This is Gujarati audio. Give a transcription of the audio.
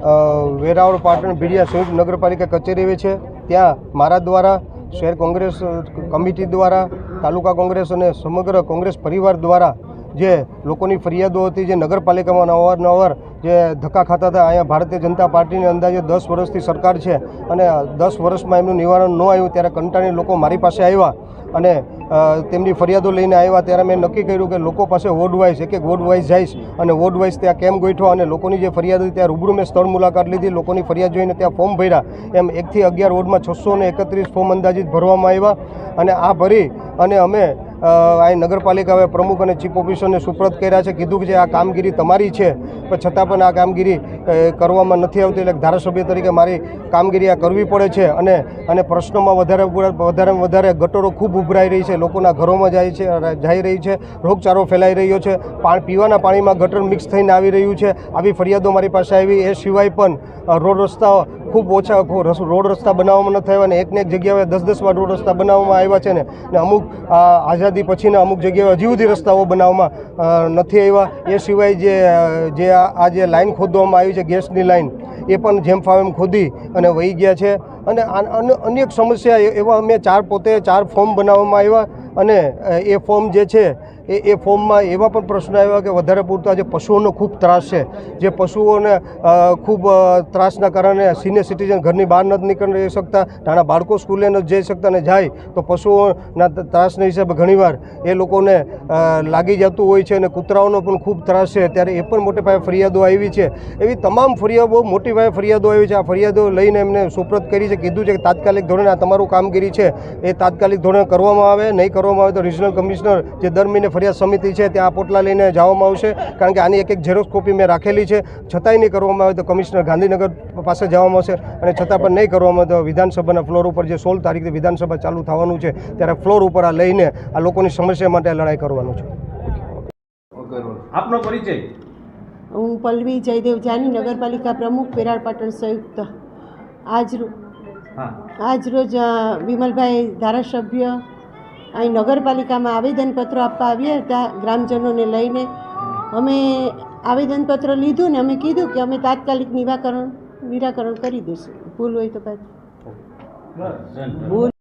વેરાવળ પાટણ ભીડિયા સંયુક્ત નગરપાલિકા કચેરી આવે છે ત્યાં મારા દ્વારા શહેર કોંગ્રેસ કમિટી દ્વારા તાલુકા કોંગ્રેસ અને સમગ્ર કોંગ્રેસ પરિવાર દ્વારા જે લોકોની ફરિયાદો હતી, જે નગરપાલિકામાં અવારનવાર જે ધક્કા ખાતા હતા, અહીંયા ભારતીય જનતા પાર્ટીની અંદાજે 10 વર્ષથી સરકાર છે અને 10 વર્ષમાં એમનું નિવારણ ન આવ્યું ત્યારે કંટાળીને લોકો મારી પાસે આવ્યા અને તેમની ફરિયાદો લઈને આવ્યા. ત્યારે મેં નક્કી કર્યું કે લોકો પાસે વોર્ડ વાઇઝ એક વોર્ડ વાઇઝ જઈશ અને વોર્ડ વાઇઝ ત્યાં કેમ ગોઠવો અને લોકોની જે ફરિયાદ હતી ત્યાં રૂબરૂ મેં સ્થળ મુલાકાત લીધી, લોકોની ફરિયાદ જોઈને ત્યાં ફોર્મ ભર્યા. એમ 1 થી 11 વોર્ડમાં 631 ફોર્મ અંદાજિત ભરવામાં આવ્યા અને આ ભરી અને અમે આ નગરપાલિકા પ્રમુખ અને ચીફ ઓફિસરને સુપ્રત કર્યા છે. કીધું કે આ કામગીરી તમારી છે પણ છતાં પણ આ કામગીરી કરવામાં નથી આવતી, એટલે ધારાસભ્ય તરીકે મારી કામગીરી આ કરવી પડે છે અને પ્રશ્નોમાં વધારે ગટરો ખૂબ ઉભરાઈ રહી છે, લોકોના ઘરોમાં જઈ રહી છે, રોગચાળો ફેલાઈ રહ્યો છે, પીવાના પાણીમાં ગટર મિક્સ થઈને આવી રહ્યું છે. આવી ફરિયાદો મારી પાસે આવી. એ સિવાય પણ રોડ રસ્તા ખૂબ ઓછા રોડ રસ્તા બનાવવામાં નથી આવ્યા અને એકને એક જગ્યાએ 10-10 વાર રોડ રસ્તા બનાવવામાં આવ્યા છે ને અમુક આઝાદી પછીના અમુક જગ્યાએ હજી સુધી રસ્તાઓ બનાવવામાં નથી આવ્યા. એ સિવાય જે લાઈન ખોદવામાં આવી છે ગેસની લાઈન, એ પણ જેમ ફાવે એમ ખોદી અને વહી ગયા છે અને અનેક સમસ્યા એવા અમે 4 ફોર્મ બનાવવામાં આવ્યા અને એ ફોર્મ જે છે એ ફોર્મમાં એવા પણ પ્રશ્નો આવ્યા કે વધારે પૂરતા જે પશુઓનો ખૂબ ત્રાસ છે, જે પશુઓને ખૂબ ત્રાસના કારણે સિનિયર સિટીઝન ઘરની બહાર નથી નીકળી શકતા, નાના બાળકો સ્કૂલે નથી જઈ શકતા અને જાય તો પશુઓના ત્રાસના હિસાબે ઘણીવાર એ લોકોને લાગી જતું હોય છે અને કૂતરાઓનો પણ ખૂબ ત્રાસ છે. ત્યારે એ પણ મોટે પાયે ફરિયાદો આવી છે. એવી તમામ ફરિયાદો મોટી પાયે ફરિયાદો આવી છે. આ ફરિયાદો લઈને એમને સુપ્રત કરી છે. કીધું છે કે તાત્કાલિક ધોરણે આ તમારું કામગીરી છે એ તાત્કાલિક ધોરણે કરવામાં આવે, નહીં કરવામાં આવે તો રિજનલ કમિશનર જે દર મહિને ફરિયાદ સમિતિ છે ત્યાં પોટલા લઈને જવામાં આવશે. કારણ કે આની એક ઝેરોક્સ કોપી મેં રાખેલી છે, છતાંય નહીં કરવામાં આવે તો કમિશનર ગાંધીનગર પાસે જવામાં આવશે અને છતાં પણ નહીં કરવામાં આવે તો વિધાનસભાના ફ્લોર ઉપર જે 16 તારીખથી વિધાનસભા ચાલુ થવાનું છે ત્યારે ફ્લોર ઉપર આ લઈને આ લોકોની સમસ્યા માટે લડાઈ કરવાનું છે. આપનો પરિચય? હું પલ્લવી જયદેવ જાની, નગરપાલિકા પ્રમુખ વેરાવળ પાટણ સંયુક્ત. આજ રોજ વિમલભાઈ ધારાસભ્ય અહીં નગરપાલિકામાં આવેદનપત્રો આપવા આવ્યા હતા ગ્રામજનોને લઈને. અમે આવેદનપત્ર લીધું ને અમે કીધું કે અમે તાત્કાલિક નિરાકરણ કરી દઈશું, ભૂલ હોય તો પાછું ભૂલ